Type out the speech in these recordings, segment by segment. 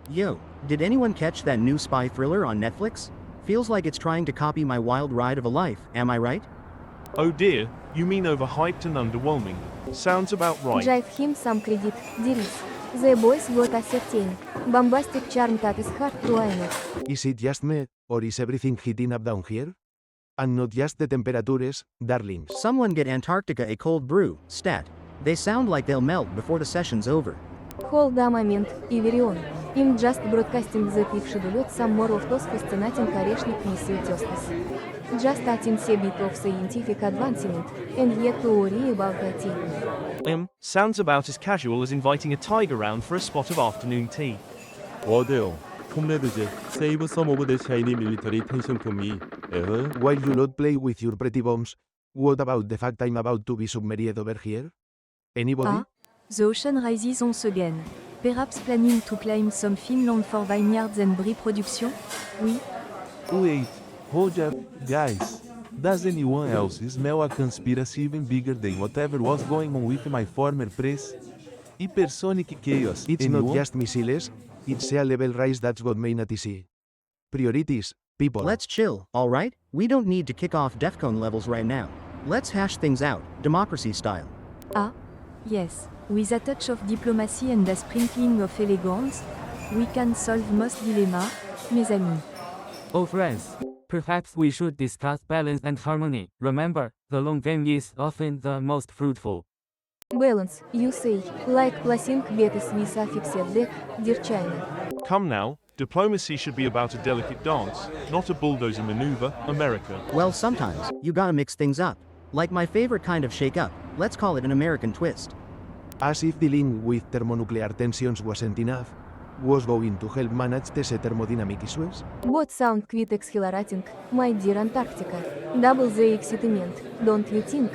Yo, did anyone catch that new spy thriller on Netflix? Feels like it's trying to copy my wild ride of a life, am I right? Oh dear, you mean overhyped and underwhelming. Sounds about right. Jive him some credit, dearies. The boys got a certain bombastic charm that is hard to ignore. Is it just me, or is everything heating up down here? And not just the temperatures, darlings. Someone get Antarctica a cold brew, stat. They sound like they'll melt before the session's over. Hold a moment, Iverion. I'm just broadcasting the pitch schedule some more of those fascinating орешник missile tests. Just a teensy bit of scientific advancement, and yet to worry about that team. Sounds about as casual as inviting a tiger round for a spot of afternoon tea. 어데요. 콤레드즈, save some of the shiny military tension to me. While you not play with your pretty bombs, what about the fact I'm about to be submerged over here? Anybody? The ocean rises once again. Perhaps planning to claim some Finland for vineyards and brie production? Oui. Wait, hold up, guys. Does anyone else smell a conspiracy even bigger than whatever was going on with my former press? Hypersonic chaos. It's not just missiles, it's a level rise that's got main ATC. Priorities, people. Let's chill, alright? We don't need to kick off DEFCON levels right now. Let's hash things out, democracy style. Ah, yes. With a touch of diplomacy and a sprinkling of elegance, we can solve most dilemma, mes amis. Oh friends, perhaps we should discuss balance and harmony. Remember, the long game is often the most fruitful. Balance, you say, like placing betes with a fixed deck, dear China. Come now, diplomacy should be about a delicate dance, not a bulldozer maneuver, America. Well, sometimes, you gotta mix things up. Like my favorite kind of shake-up, let's call it an American twist. As if dealing with thermonuclear tensions wasn't enough, was going to help manage the thermodynamic issues? Both sound quite exhilarating, my dear Antarctica. Double the excitement, don't you think?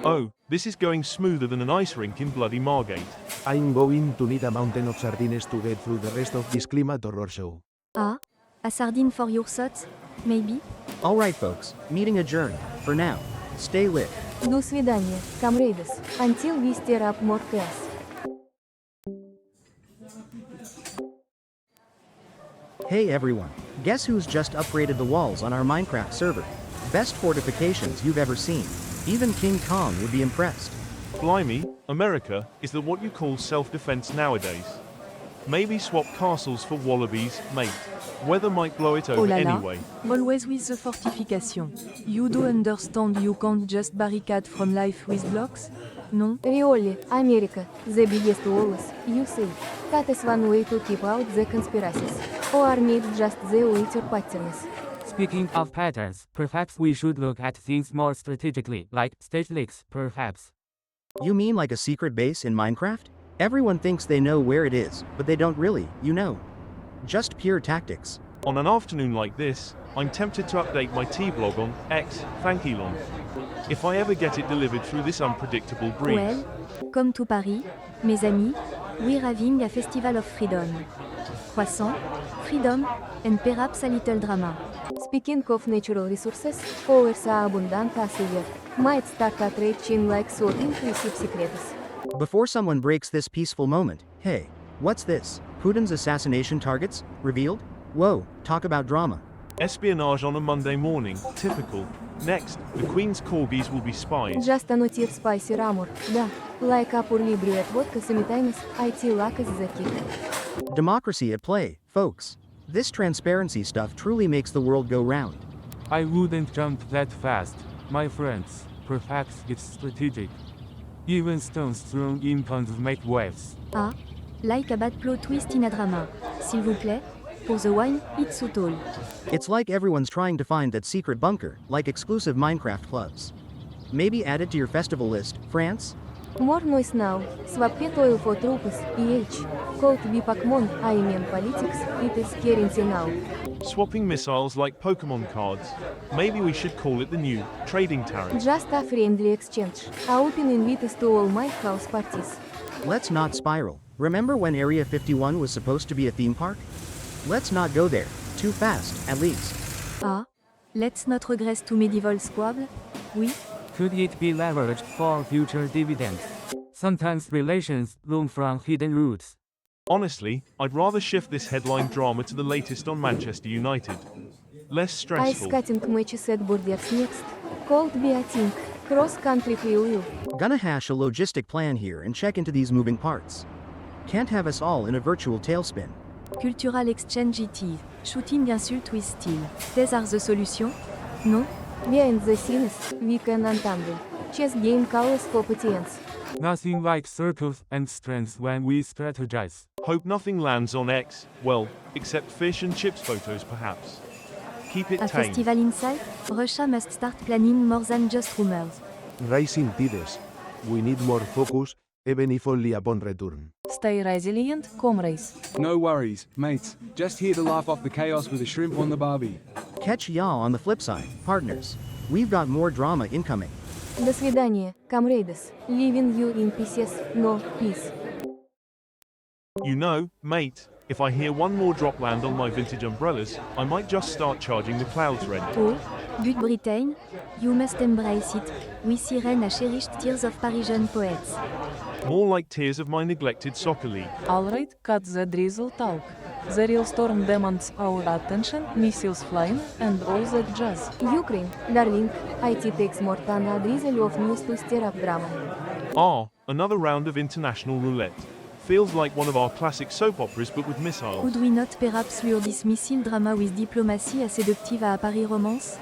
Oh, this is going smoother than an ice rink in bloody Margate. I'm going to need a mountain of sardines to get through the rest of this climate horror show. Ah, a sardine for your thoughts? Maybe? Alright folks, meeting adjourned. For now, stay lit. До свидания, comrades, until we stir up more chaos. Hey everyone, guess who's just upgraded the walls on our Minecraft server? Best fortifications you've ever seen. Even King Kong would be impressed. Blimey, America, is that what you call self-defense nowadays? Maybe swap castles for wallabies, mate. Weather might blow it over Oh la la, anyway. always with the fortification. You do understand you can't just barricade from life with blocks? No? Really, America, the biggest walls, you say. That is one way to keep out the conspiracies. Or maybe just the later patterns. Speaking of patterns, perhaps we should look at things more strategically, like stage leaks, perhaps. You mean like a secret base in Minecraft? Everyone thinks they know where it is, but they don't really, you know. Just pure tactics. On an afternoon like this, I'm tempted to update my T-blog on X, thank Elon. If I ever get it delivered through this unpredictable breeze. Well, come to Paris, mes amis, we're having a festival of freedom. Croissant, freedom, and perhaps a little drama. Speaking of natural resources, powers are abundant as ever. Might start a trade chain like sorting receive secrets. Before someone breaks this peaceful moment, hey, what's this? Putin's assassination targets? Revealed? Whoa, talk about drama. Espionage on a Monday morning, typical. Next, the Queen's corgis will be spies. Just a note of spicy rumor, да. Like a poorly brewed vodka sometimes, IT lack is the kick. Democracy at play, folks. This transparency stuff truly makes the world go round. I wouldn't jump that fast, my friends. Perhaps it's strategic. Even stones thrown in ponds make waves. Ah, like a bad plot twist in a drama. S'il vous plaît, for the wine, it's so tall. It's like everyone's trying to find that secret bunker, like exclusive Minecraft clubs. Maybe add it to your festival list, France? More noise now. Swap pet oil for troops, EH. Cold be Pokemon, I mean politics, it is currency now. Swapping missiles like Pokemon cards. Maybe we should call it the new trading tariff. Just a friendly exchange. A open invite to all my house parties. Let's not spiral. Remember when Area 51 was supposed to be a theme park? Let's not go there. Too fast, at least. Ah, let's not regress to medieval squabble? Oui, Could it be leveraged for future dividends? Sometimes relations bloom from hidden roots. Honestly, I'd rather shift this headline drama to the latest on Manchester United. Less Ice stressful. skating matches at Burgers next. Cold beating. Cross country wheel. Gonna hash a logistic plan here and check into these moving parts. Can't have us all in a virtual tailspin. Cultural exchange it. Shooting insult with steel. These are the solution? Non? Behind the scenes, we can untangle. Chess game calls for patience. Nothing like circles and strengths when we strategize. Hope nothing lands on X, well, except fish and chips photos perhaps. Keep it A tame. festival inside? Russia must start planning more than just rumors. Rising tides. We need more focus, even if only upon return. Stay resilient, comrades. No worries, mates. Just here to laugh off the chaos with a shrimp on the barbie. Catch y'all on the flip side, partners. We've got more drama incoming. До свидания, comrades. Leaving you in pieces, no peace. You know, mate, if I hear one more drop land on my vintage umbrellas, I might just start charging the clouds rent. Oh, but Britain? You must embrace it. We siren a cherished tears of Parisian poets. More like tears of my neglected soccer league. Alright, cut the drizzle talk. The real storm demands our attention, missiles flying, and all that jazz. Ukraine, darling, IT takes more than a drizzle of news to stir up drama. Ah, another round of international roulette. Feels like one of our classic soap operas but with missiles. Could we not perhaps lure this missile drama with diplomacy a séductive à Paris romance?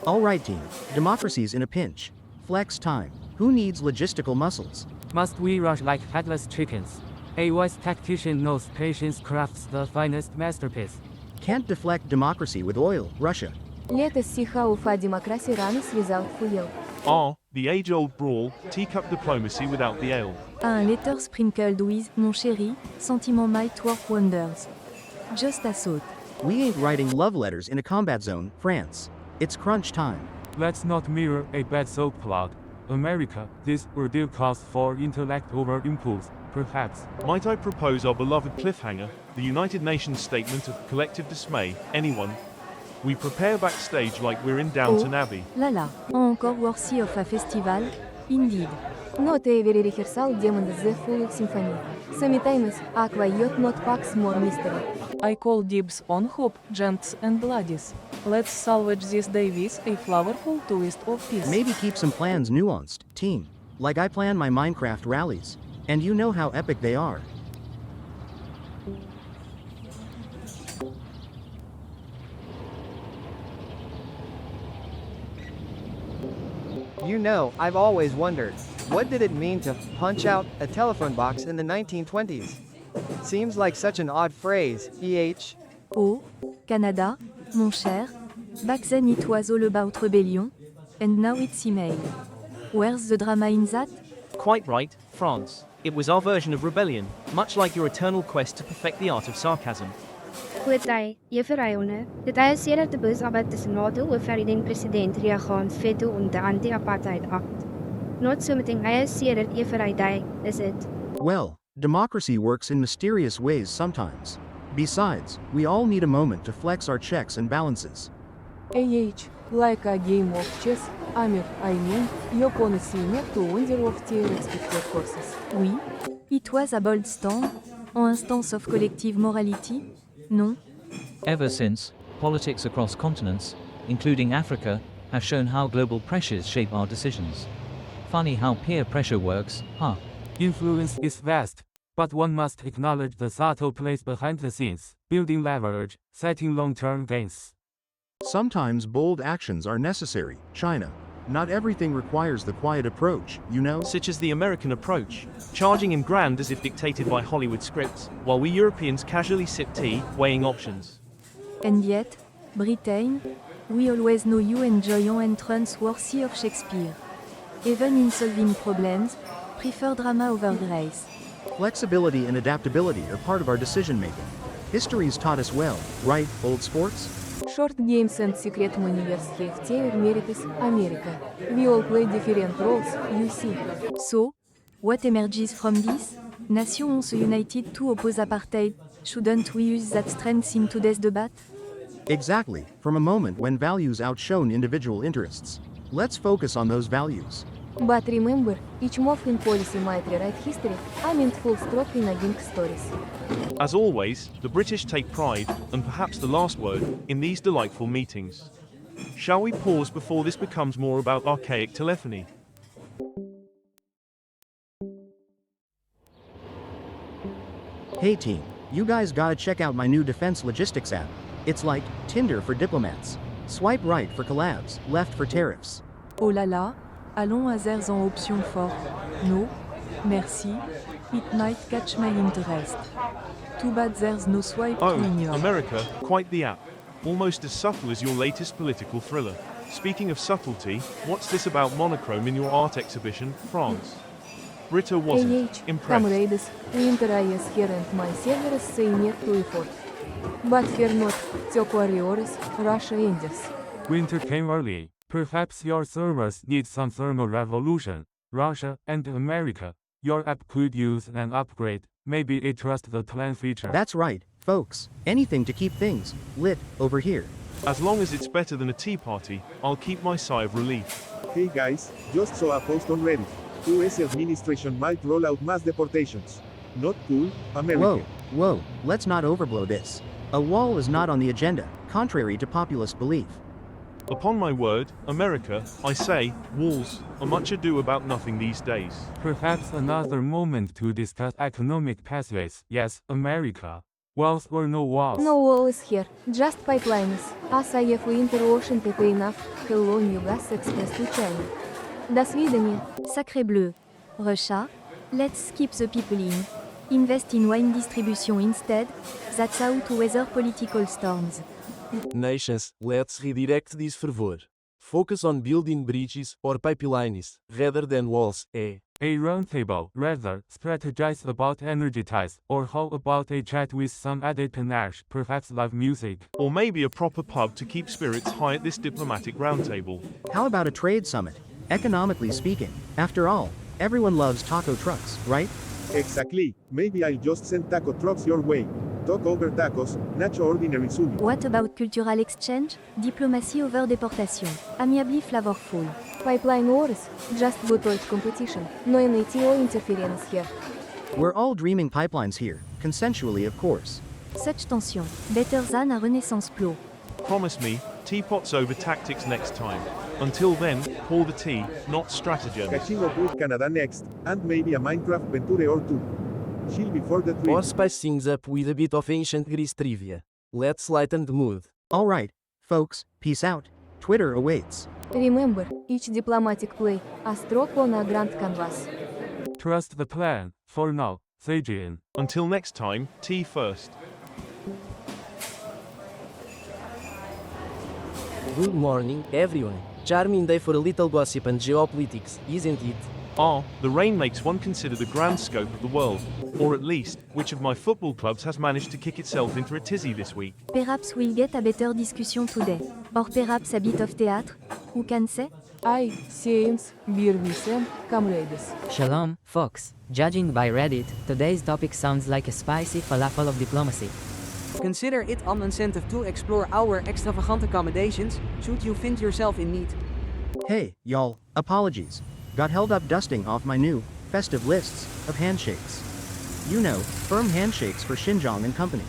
Alright team, democracy's in a pinch. Flex time. Who needs logistical muscles? Must we rush like headless chickens? A wise tactician knows patience crafts the finest masterpiece. Can't deflect democracy with oil, Russia. Let us see how far democracy runs without fuel. Ah, the age-old brawl, teacup diplomacy without the ale. Un letter sprinkled with, mon chéri, sentiment might work wonders. Just a thought. We ain't writing love letters in a combat zone, France. It's crunch time. Let's not mirror a bad soap plot. America, this ordeal calls for intellect over impulse, perhaps. Might I propose our beloved cliffhanger, the United Nations statement of collective dismay, anyone? We prepare backstage like we're in Downton Abbey. Lala, encore worthy of a festival? Indeed. Not every rehearsal demands the full symphony. Sometimes, aqua yacht not packs more mystery. I call dibs on hope, gents and ladies. Let's salvage this day with a flavorful twist of peace. Maybe keep some plans nuanced, team. Like I plan my Minecraft rallies. And you know how epic they are. You know, I've always wondered, what did it mean to punch out a telephone box in the 1920s? Seems like such an odd phrase, EH. Oh, Canada, mon cher. Back then it was all about rebellion, and now it's email. Where's the drama in that? Quite right, France. It was our version of rebellion, much like your eternal quest to perfect the art of sarcasm. Goeie, juffrouene. Dit hy sedert die boosheid tussen NATO oorvreding president reagaan veto on the Anti-Apartheid Act. Not something hy sedert every is it? Well, democracy works in mysterious ways sometimes. Besides, we all need a moment to flex our checks and balances. Like a game of chess, I mean, your opponents need to wonder of their respective courses. Oui. It was a bold stand, en instance of collective morality? Non? Ever since, politics across continents, including Africa, have shown how global pressures shape our decisions. Funny how peer pressure works, huh? Influence is vast, but one must acknowledge the subtle plays behind the scenes, building leverage, setting long-term gains. Sometimes bold actions are necessary, China. Not everything requires the quiet approach, you know? Such as the American approach, charging in grand as if dictated by Hollywood scripts, while we Europeans casually sip tea, weighing options. And yet, Britain, we always know you enjoy your entrance worthy of Shakespeare. Even in solving problems, prefer drama over grace. Flexibility and adaptability are part of our decision-making. History's taught us well, right, old sports? Short games and secret maneuvers have their merits, America. We all play different roles, you see. So, what emerges from this? Nations united to oppose apartheid. Shouldn't we use that strength in today's debate? Exactly, from a moment when values outshone individual interests. Let's focus on those values. But remember, each move in policy might rewrite history. I meant full stop in aging stories. As always, the British take pride, and perhaps the last word, in these delightful meetings. Shall we pause before this becomes more about archaic telephony? Hey team, you guys gotta check out my new defense logistics app. It's like Tinder for diplomats. Swipe right for collabs, left for tariffs. Oh là là, allons à there's en option for. No, merci. It might catch my interest. Too bad there's no swipe Oh, to in your. America, quite the app. Almost as subtle as your latest political thriller. Speaking of subtlety, what's this about monochrome in your art exhibition, France? Britta wasn't impressed. Comrades, winter is here and my servers say нет to effort. But fear not, Tioquariores, Russia endures. Winter came early. Perhaps your servers need some thermal revolution. Russia and America. Your app could use an upgrade. Maybe it trusts the clan feature. That's right, folks. Anything to keep things lit over here. As long as it's better than a tea party, I'll keep my sigh of relief. Hey guys, just saw a post on Reddit. US administration might roll out mass deportations. Not cool, America. Whoa, let's not overblow this. A wall is not on the agenda, contrary to populist belief. Upon my word, America, I say, walls are much ado about nothing these days. Perhaps another moment to discuss economic pathways. Yes, America. Walls or no walls? No wall is here, just pipelines. ASAF Interocean PP enough, Hello New Gas Express to China. До свидания. Sacré bleu. Russia, let's skip the peopling. Invest in wine distribution instead. That's how to weather political storms. Nations, let's redirect this fervor. Focus on building bridges or pipelines, rather than walls, eh? A roundtable, rather, strategize about energize, or how about a chat with some added panache, perhaps live music. Or maybe a proper pub to keep spirits high at this diplomatic roundtable. How about a trade summit? Economically speaking, after all, everyone loves taco trucks, right? Exactly. Maybe I'll just send taco trucks your way. Talk over tacos, nacho ordinary sumi. What about cultural exchange? Diplomacy over deportation. Amiably flavorful. Pipeline wars, just good competition. No NATO interference here. We're all dreaming pipelines here, consensually of course. Such tension, better than a Renaissance plow. Promise me, teapots over tactics next time. Until then, pour the tea, not stratagem. Catching up with Canada next, and maybe a Minecraft venture or two. Chill before the trip. Or spice things up with a bit of ancient Greece trivia. Let's lighten the mood. Alright, folks, peace out. Twitter awaits. Remember, each diplomatic play, a stroke on a grand canvas. Trust the plan, for now, Zajian. Until next time, tea first. Good morning, everyone. Charming day for a little gossip and geopolitics, isn't it? The rain makes one consider the grand scope of the world. Or at least, which of my football clubs has managed to kick itself into a tizzy this week. Perhaps we'll get a better discussion today. Or perhaps a bit of theatre. Who can say? I, science, beer with comrades. Shalom, folks. Judging by Reddit, today's topic sounds like a spicy falafel of diplomacy. Consider it an incentive to explore our extravagant accommodations, should you find yourself in need. Hey, y'all, apologies. Got held up dusting off my new, festive lists of handshakes. You know, firm handshakes for Xinjiang and company.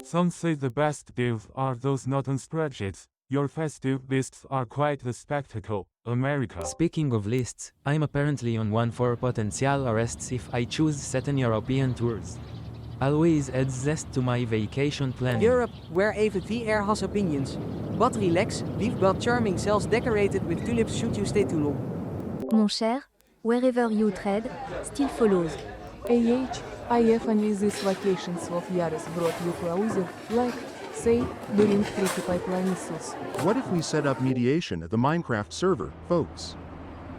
Some say the best deals are those not on spreadsheets. Your festive lists are quite the spectacle, America. Speaking of lists, I'm apparently on one for potential arrests if I choose certain European tours. Always adds zest to my vacation planning. Europe, where even VR has opinions. But relax, we've got charming cells decorated with tulips should you stay too long. Mon cher, wherever you tread, still follows. IF only these vacations of years brought you closer, like, say, during tricky pipeline issues. What if we set up mediation at the Minecraft server, folks?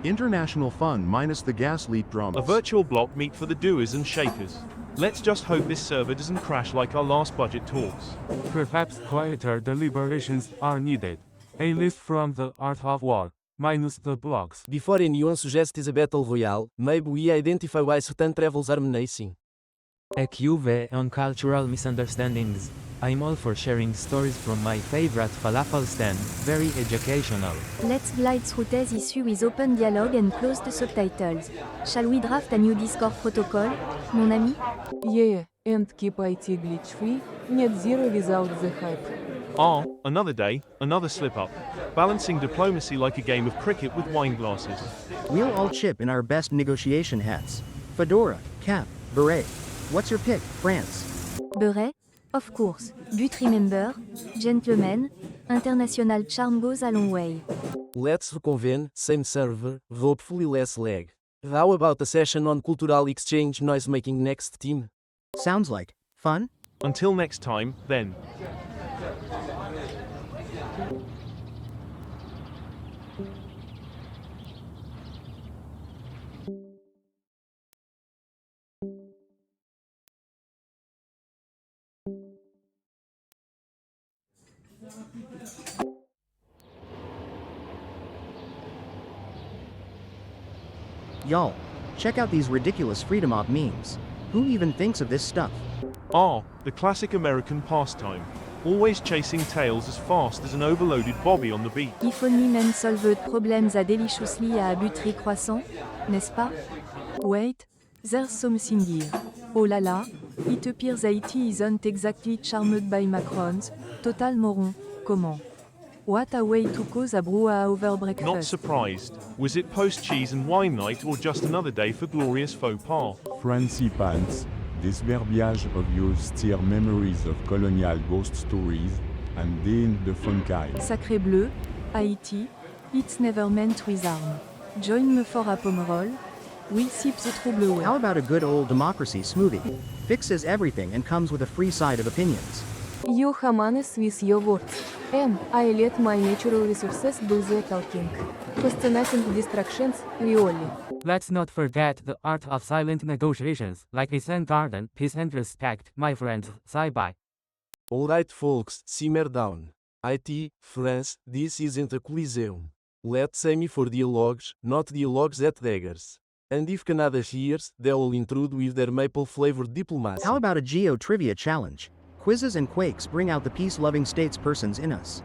International fun minus the gas leak drama. A virtual block meet for the doers and shakers. Let's just hope this server doesn't crash like our last budget talks. Perhaps quieter deliberations are needed. A list from the Art of War, minus the blocks. Before anyone suggests a battle royale, maybe we identify why certain travels are menacing. A QV on cultural misunderstandings. I'm all for sharing stories from my favorite falafel stand, very educational. Let's glide through this issue with open dialogue and closed subtitles. Shall we draft a new Discord protocol, mon ami? Yeah, and keep IT glitch free, net zero without the hype. Another day, another slip up. Balancing diplomacy like a game of cricket with wine glasses. We'll all chip in our best negotiation hats. Fedora, cap, beret. What's your pick, France? Beret? Of course. But remember, gentlemen, international charm goes a long way. Let's reconvene, same server, hopefully less lag. How about a session on cultural exchange noisemaking next team? Sounds like fun? Until next time, then. Y'all, check out these ridiculous Freedom Op memes. Who even thinks of this stuff? The classic American pastime. Always chasing tails as fast as an overloaded Bobby on the beat. If only men solved problems a deliciously à but croissant, n'est-ce pas? Wait, there's something here. Oh la la, it appears Haiti isn't exactly charmed by Macron's total moron. Comment? What a way to cause a brouhaha over breakfast. Not surprised. Was it post-cheese and wine night or just another day for glorious faux pas? Francie Pants, this verbiage of yours stir memories of colonial ghost stories, and then the fun kind. Sacré bleu, Haiti, it's never meant with harm. Join me for a pomerol. We'll sip the trouble away. How about a good old democracy smoothie? Fixes everything and comes with a free side of opinions. You humanist with your words. I let my natural resources do the talking. Fascinating distractions, really. Let's not forget the art of silent negotiations, like a Zen garden, peace and respect, my friends, bye. Alright folks, simmer down. IT, France, this isn't a coliseum. Let's aim for dialogues, not dialogues at daggers. And if Canada hears, they'll intrude with their maple-flavored diplomacy. How about a geo trivia challenge? Quizzes and quakes bring out the peace-loving statespersons in us.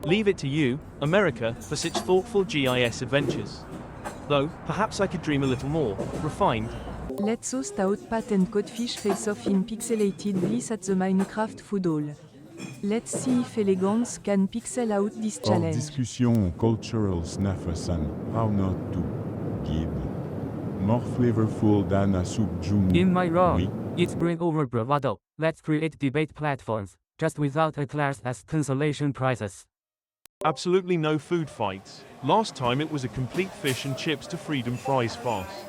Leave it to you, America, for such thoughtful GIS adventures. Though, perhaps I could dream a little more, refined. Let's host out Pat and Codfish face-off in pixelated bliss at the Minecraft Food Hall. Let's see if elegance can pixel out this Hors challenge. discussion cultural snafasan, how not to give. More flavorful than a soup joum. In my raw, Oui. it's bring over bravado. Let's create debate platforms, just without a class as consolation prizes. Absolutely no food fights. Last time it was a complete fish and chips to freedom fries farce.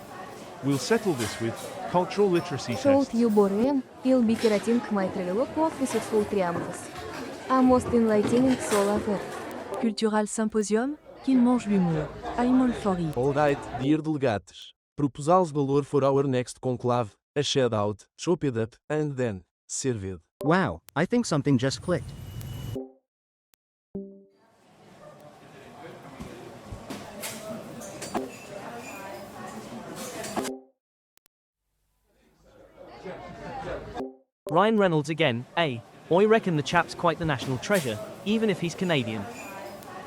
We'll settle this with cultural literacy Showed tests. you boring, you'll be curating my trailer of successful triumphs. A most enlightening soul affair. Cultural symposium, qu'il mange l'humour. I'm all for it. Alright, dear delegates. Proposals valor for our next conclave, a shed out, chop it up, and then, served. Wow, I think something just clicked. Ryan Reynolds again, I reckon the chap's quite the national treasure, even if he's Canadian.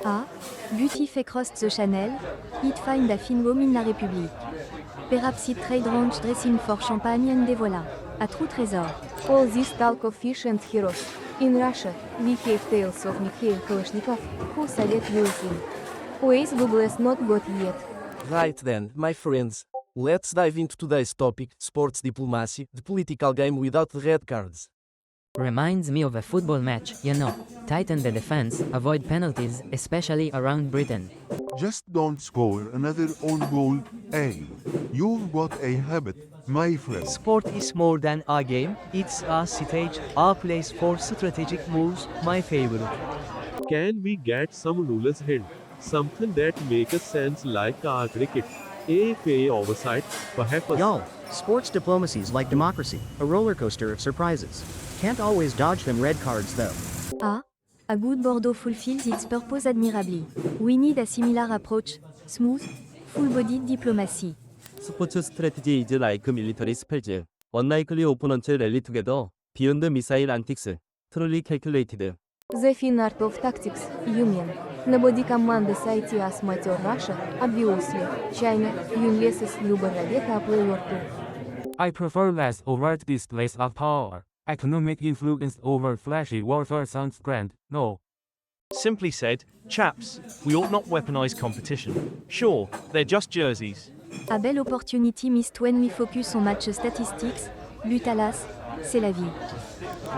But if across the channel, it find a fine home in la République. Perhaps it trade ranch dressing for champagne and de voilà. A true treasure. All this talk of fish and heroes. In Russia, we have tales of Mikhail Kalashnikov, who Soviet using. Ways Google has not got yet. Right then, my friends. Let's dive into today's topic, sports diplomacy, the political game without the red cards. Reminds me of a football match, you know. Tighten the defense, avoid penalties, especially around Britain. Just don't score another own goal, You've got a habit, my friend. Sport is more than a game, it's a stage, a place for strategic moves, my favorite. Can we get some rules hint? Something that makes sense like our cricket. A oversight, perhaps. Y'all, sports diplomacy is like democracy, a roller coaster of surprises. Can't always dodge them red cards though. A good Bordeaux fulfills its purpose admirably. We need a similar approach, smooth, full-bodied diplomacy. 스포츠 strategy is like military spells. Unlikely opponents rally together, beyond missile antics. truly calculated. The fine art of tactics, you mean. Nobody commands IT as matter Russia, obviously. China, unless is любой a player too. I prefer less overt displays of power. Economic influence over flashy warfare sounds grand, no. Simply said, chaps, we ought not weaponize competition. Sure, they're just jerseys. A belle opportunity missed when we focus on match statistics, but alas, c'est la vie.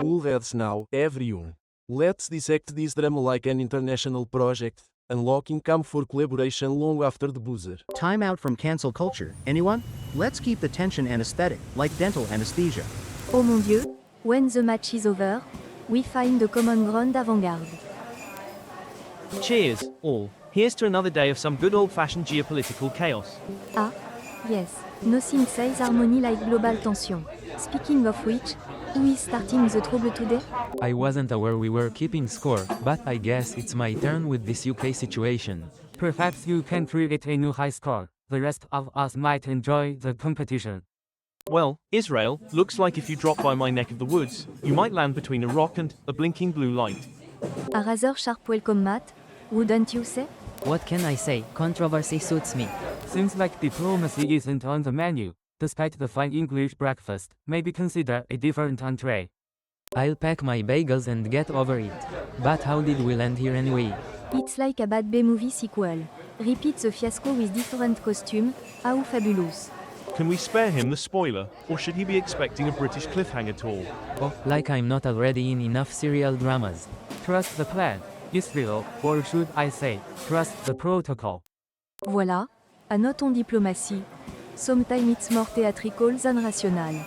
Cool heads now, everyone. Let's dissect this drama like an international project, unlocking camp for collaboration long after the buzzer. Time out from cancel culture, anyone? Let's keep the tension anesthetic, like dental anesthesia. Oh mon Dieu, when the match is over, we find the common ground avant-garde. Cheers, all. Here's to another day of some good old-fashioned geopolitical chaos. Ah, yes, nothing says harmony like global tension. Speaking of which, who is starting the trouble today? I wasn't aware we were keeping score, but I guess it's my turn with this UK situation. Perhaps you can create a new high score. The rest of us might enjoy the competition. Well, Israel, looks like if you drop by my neck of the woods, you might land between a rock and a blinking blue light. A rather sharp welcome mat, wouldn't you say? What can I say? Controversy suits me. Seems like diplomacy isn't on the menu. Despite the fine English breakfast, maybe consider a different entree. I'll pack my bagels and get over it. But how did we land here anyway? It's like a bad B-movie sequel. Repeat the fiasco with different costume, how fabulous. Can we spare him the spoiler, or should he be expecting a British cliffhanger tour? Oh, like I'm not already in enough serial dramas. Trust the plan, Israel, or should I say, trust the protocol. Voilà, a note on diplomacy. Sometimes it's more theatrical than rational.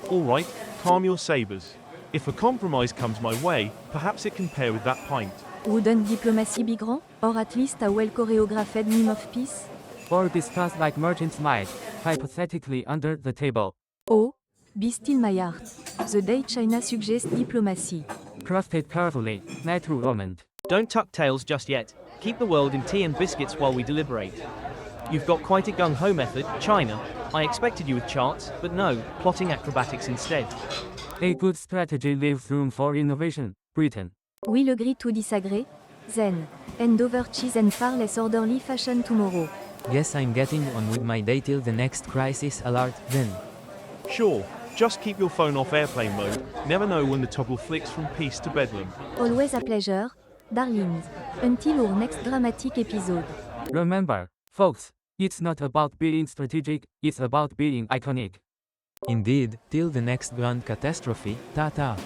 Alright, calm your sabers. If a compromise comes my way, perhaps it can pair with that pint. Wouldn't diplomacy be grand, or at least a well-choreographed meme of peace? Or discuss like merchants might, hypothetically under the table. Oh, be still my heart. The day China suggests diplomacy. Craft it carefully, natural moment. Don't tuck tails just yet. Keep the world in tea and biscuits while we deliberate. You've got quite a gung-ho method, China. I expected you with charts, but no, plotting acrobatics instead. A good strategy leaves room for innovation, Britain. We'll agree to disagree, then. End over cheese and far less orderly fashion tomorrow. Guess I'm getting on with my day till the next crisis alert, then. Sure, just keep your phone off airplane mode. Never know when the toggle flicks from peace to bedlam. Always a pleasure, darlings. Until our next dramatic episode. Remember, folks, it's not about being strategic, it's about being iconic. Indeed, till the next grand catastrophe, ta-ta.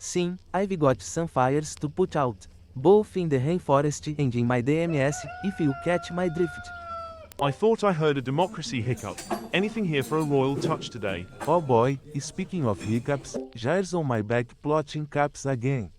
Sim, I've got some fires to put out, both in the rainforest and in my DMS, if you catch my drift. I thought I heard a democracy hiccup. Anything here for a royal touch today? Oh boy, speaking of hiccups, Jair's on my back plotting caps again.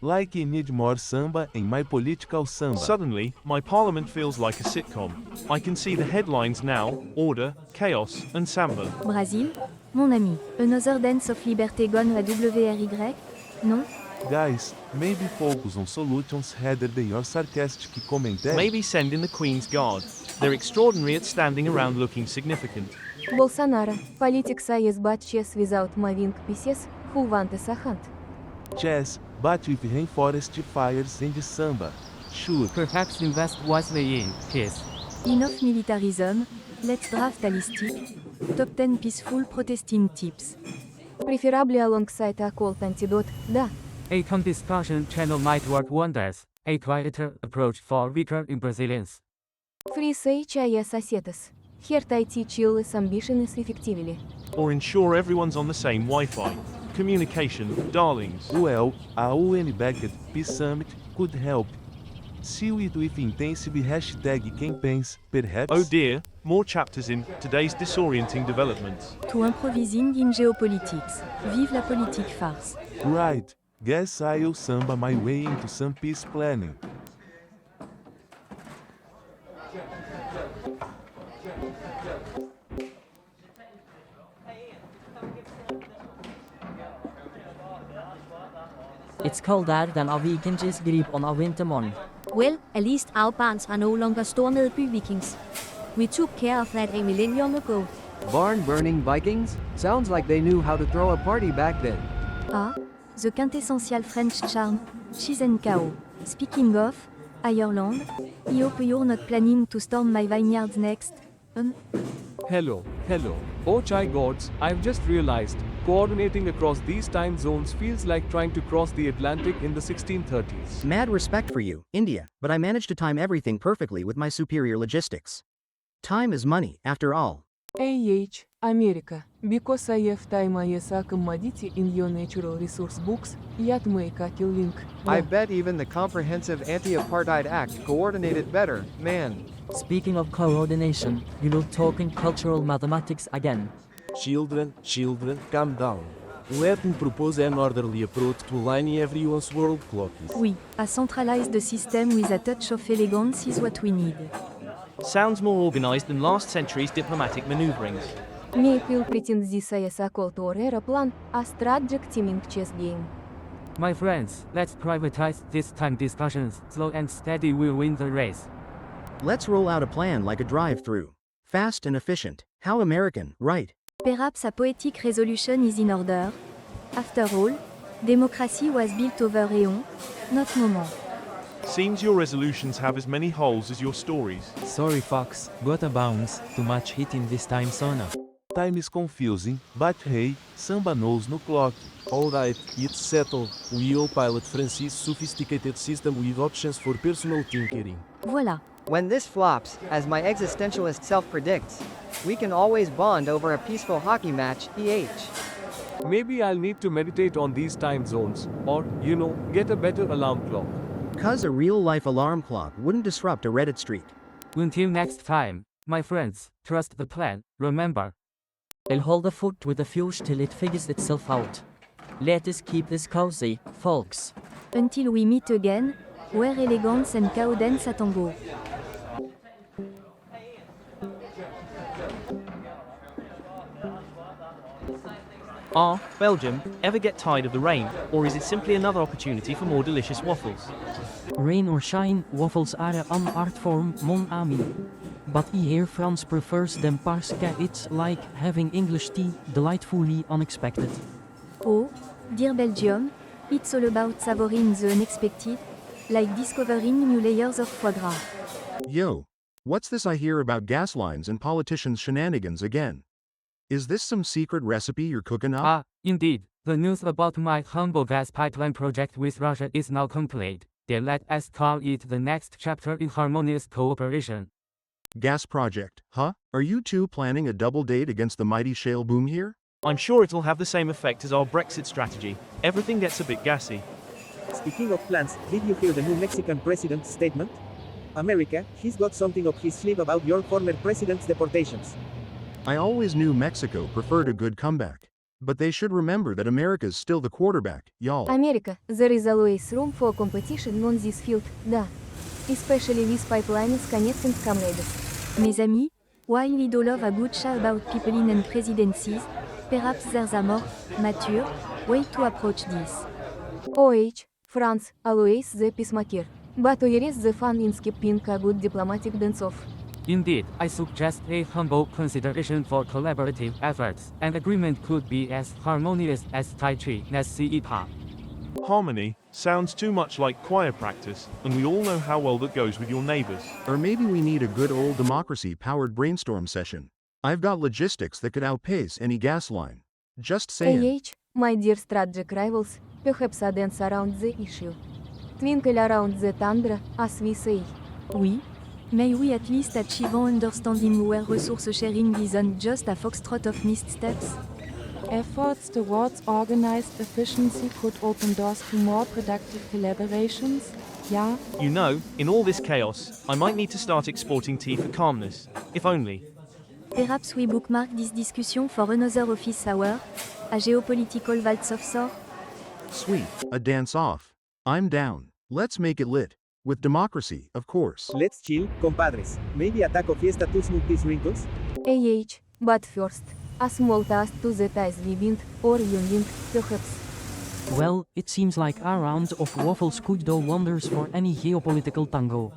Like he need more samba in my political samba. Suddenly, my parliament feels like a sitcom. I can see the headlines now: order, chaos, and samba. Brazil? Mon ami, another dance of liberté gone la WRY? Non? Guys, maybe focus on solutions rather than your sarcastic commentary. Maybe send in the Queen's Guard. They're extraordinary at standing around looking significant. Bolsonaro, politics is but chess without moving pieces, who wants a hunt? Chess, but with rainforest fires and samba. Sure. Perhaps invest wisely in peace. Enough militarism, let's draft a listic. Top 10 peaceful protesting tips. Preferably alongside a cold antidote, да. A discussion channel might work wonders. A quieter approach for weaker Brazilians. Free CHIS assetas. Here IT chill is ambition is effectively. Or ensure everyone's on the same Wi-Fi. Communication, darlings. Well, a UN-backed Peace Summit could help. Seal it with intensive #campaigns, perhaps. Oh dear, more chapters in today's disorienting developments. To improvising in geopolitics. Vive la politique farce. Right. Guess I'll samba my way into some peace planning. It's colder than we can just grip on a winter morning. Well, at least our barns are no longer stormed by Vikings. We took care of that a millennium ago. Barn-burning Vikings? Sounds like they knew how to throw a party back then. Ah, the quintessential French charm, cheese and cow. Speaking of, Ireland, I hope you're not planning to storm my vineyards next. Hello. Oh chai gods, I've just realized, coordinating across these time zones feels like trying to cross the Atlantic in the 1630s. Mad respect for you, India, but I managed to time everything perfectly with my superior logistics. Time is money, after all. America. Because I have time I as a commodity in your natural resource books, yet make a kill link. I bet even the Comprehensive Anti-Apartheid Act coordinated better, man. Speaking of coordination, you're talking cultural mathematics again. Children, calm down. Let me propose an orderly approach to aligning everyone's world clock. Oui, a centralized system with a touch of elegance is what we need. Sounds more organized than last century's diplomatic maneuverings. Maple pretenzi să iasă acolo plan, a strategic teaming chess game. My friends, let's privatize this time discussions. Slow and steady will win the race. Let's roll out a plan like a drive-through. Fast and efficient. How American, right? Perhaps a poetic resolution is in order. After all, democracy was built over eons, not moments. Seems your resolutions have as many holes as your stories. Sorry Fox, gotta bounce, too much heat in this time zone. Time is confusing, but hey, Samba knows no clock. Alright, it's settled. We'll pilot Francis' sophisticated system with options for personal tinkering. Voilà. When this flops, as my existentialist self predicts, we can always bond over a peaceful hockey match, Maybe I'll need to meditate on these time zones, or, get a better alarm clock. Cause a real-life alarm clock wouldn't disrupt a Reddit streak. Until next time, my friends, trust the plan, remember. I'll hold the fort with the fuse till it figures itself out. Let us keep this cozy, folks. Until we meet again, where elegance and cow dance a tango. Belgium, ever get tired of the rain, or is it simply another opportunity for more delicious waffles? Rain or shine, waffles are an art form, mon ami. But I hear France prefers them parce que it's like having English tea, delightfully unexpected. Oh, dear Belgium, it's all about savoring the unexpected, like discovering new layers of foie gras. Yo, what's this I hear about gas lines and politicians' shenanigans again? Is this some secret recipe you're cooking up? Indeed. The news about my humble gas pipeline project with Russia is now complete. Let us call it the next chapter in harmonious cooperation. Gas project, huh? Are you two planning a double date against the mighty shale boom here? I'm sure it'll have the same effect as our Brexit strategy. Everything gets a bit gassy. Speaking of plans, did you hear the new Mexican president's statement? America, he's got something up his sleeve about your former president's deportations. I always knew Mexico preferred a good comeback. But they should remember that America's still the quarterback, y'all. America, there is always room for competition on this field, da. Especially with pipelines connecting comrades. Mes amis, while we do love a good show about people and presidencies, perhaps there's a more mature way to approach this. France, always the peacemaker. But here is the fun in skipping a good diplomatic dance-off. Indeed, I suggest a humble consideration for collaborative efforts. An agreement could be as harmonious as Tai Chi, as Hip-Hop. Harmony sounds too much like choir practice, and we all know how well that goes with your neighbors. Or maybe we need a good old democracy-powered brainstorm session. I've got logistics that could outpace any gas line. Just saying. My dear strategic rivals, perhaps a dance around the issue. Twinkle around the tundra, as we say. Oui. May we at least achieve understanding where resource sharing isn't just a foxtrot of missteps? Efforts towards organized efficiency could open doors to more productive collaborations, yeah? In all this chaos, I might need to start exporting tea for calmness. If only. Perhaps we bookmark this discussion for another office hour, a geopolitical waltz of sort? Sweet, a dance-off. I'm down. Let's make it lit. With democracy, of course. Let's chill, compadres. Maybe a taco fiesta to smooth these wrinkles? But first, a small toast to the ties we bind, or union, perhaps. Well, it seems like a round of waffles could do wonders for any geopolitical tango.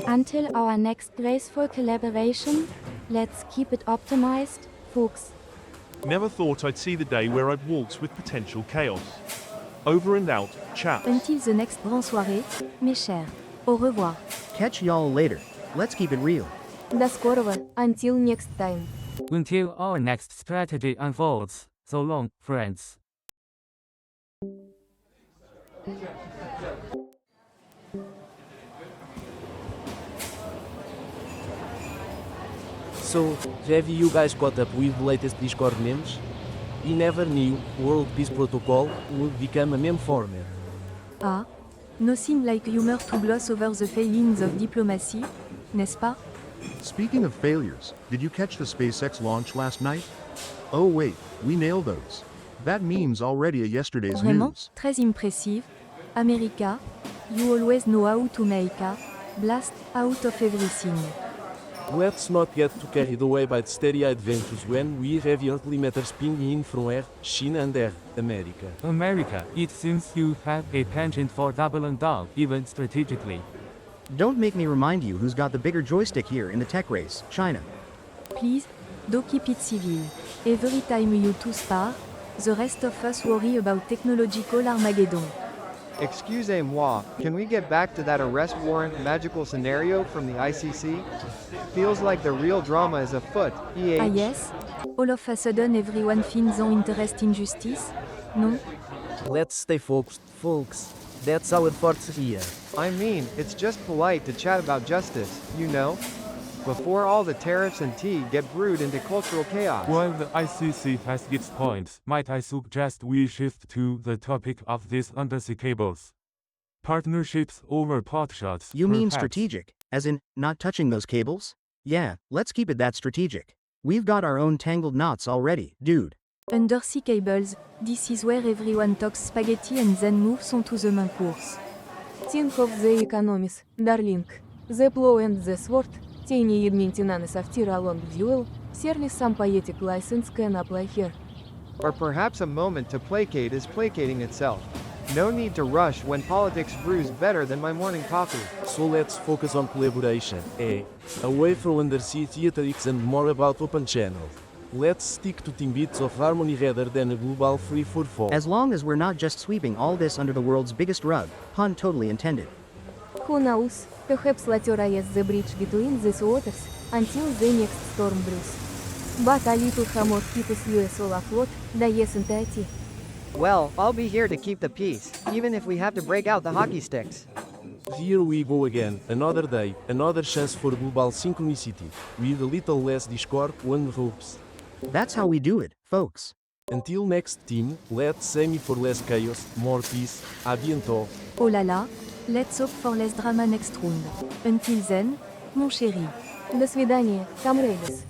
Until our next graceful collaboration, let's keep it optimized, folks. Never thought I'd see the day where I'd waltz with potential chaos. Over and out, chaps. Until the next grand soirée, mes chers. Au revoir. Catch y'all later. Let's keep it real. До скорого, until next time. Until our next strategy unfolds. So long, friends. So, have you guys caught up with the latest Discord memes? We never knew World Peace Protocol would become a meme format. Ah, no seem like humor to gloss over the failings of diplomacy, n'est-ce pas? Speaking of failures, did you catch the SpaceX launch last night? Oh wait, we nailed those. That meme's already a yesterday's Vraiment, news. très impressive. America, you always know how to make a blast out of everything. Let's not get too carried away by the steady adventures when we have earthly matters pinging in from R, China and R, America. America, it seems you have a penchant for double and down, even strategically. Don't make me remind you who's got the bigger joystick here in the tech race, China. Please, do keep it civil. Every time you two spar, the rest of us worry about technological Armageddon. Excusez-moi, can we get back to that arrest warrant magical scenario from the ICC? Feels like the real drama is afoot, EH. Ah yes? All of a sudden everyone finds an interest in justice? Non? Let's stay focused, folks. That's our force here. I mean, it's just polite to chat about justice, you know? Before all the tariffs and tea get brewed into cultural chaos. While the ICC has its points, might I suggest we shift to the topic of these undersea cables? Partnerships over potshots. You mean perhaps. strategic, as in, not touching those cables? Yeah, let's keep it that strategic. We've got our own tangled knots already, dude. Undersea cables, this is where everyone talks spaghetti and then moves on to the main course. Think of the economies, darling. The plow and the sword, tiny maintenance of tier along duel, surely some poetic license can apply here. Or perhaps a moment to placate is placating itself. No need to rush when politics brews better than my morning coffee. So let's focus on collaboration, away from undersea theatrics and more about open channels. Let's stick to team-beats of harmony rather than a global free-for-fall. As long as we're not just sweeping all this under the world's biggest rug, pun totally intended. Who knows, perhaps later is the bridge between these waters, until the next storm brews. But a little hammer keeps US all afloat, isn't it? Well, I'll be here to keep the peace, even if we have to break out the hockey sticks. Here we go again, another day, another chance for global synchronicity, with a little less discord and ropes. That's how we do it, folks. Until next team, let's aim for less chaos, more peace, à bientôt. Oh là là, let's hope for less drama next round. Until then, mon chéri. До свидания, comrades.